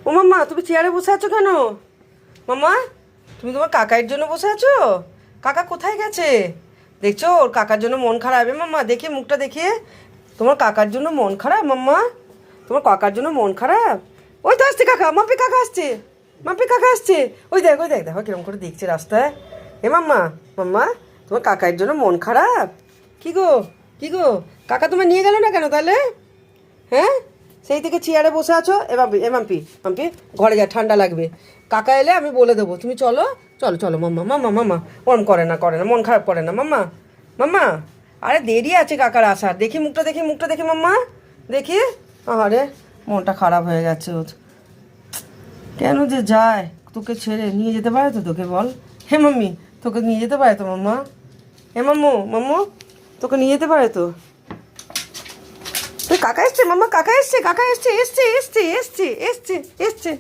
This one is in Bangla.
ও মাম্মা, তুমি চেয়ারে বসে আছো কেন? মাম্মা, তুমি তোমার কাকার জন্য বসে আছো? কাকা কোথায় গেছে? দেখছো ওর কাকার জন্য মন খারাপ। মাম্মা দেখি মুখটা দেখিয়ে। তোমার কাকার জন্য মন খারাপ মাম্মা? তোমার কাকার জন্য মন খারাপ? ওই তো আসছে কাকা, মাম্পি কাকা আসছে, মাম্পি কাকা আসছে। ওই দেখ, ওই দেখ, দেখো কিরম করে দেখছে রাস্তায়। মাম্মা, মাম্মা, তোমার কাকার জন্য মন খারাপ? কি গো, কি গো, কাকা তোমার নিয়ে গেল না কেন তাহলে? হ্যাঁ, সেই থেকে চেয়ারে বসে আছো। মাম্পি, মাম্পি ঘরে যা, ঠান্ডা লাগবে। কাকা এলে আমি বলে দেবো, তুমি চলো, চলো চলো মাম্মা, মাম্মা, মাম্মা। ওরম করে না, করে না, মন খারাপ করে না মাম্মা, মাম্মা। আরে দেরি আছে কাকার আসার। দেখি মুখটা, দেখি মুখটা, দেখি মাম্মা, দেখি। আরে মনটা খারাপ হয়ে গেছে ওর। কেন যে যায় তোকে ছেড়ে? নিয়ে যেতে পারে তো তোকে, বল। হে মাম্মি, তোকে নিয়ে যেতে পারে তো মাম্মা? হে মাম্মু, মাম্মু, তোকে নিয়ে যেতে পারে তো? কাকা এসছে মাম্মা, কাকা এসছে, কাকা এসছে, এসছে, এসছে, এসছে, এসছে, এসছে।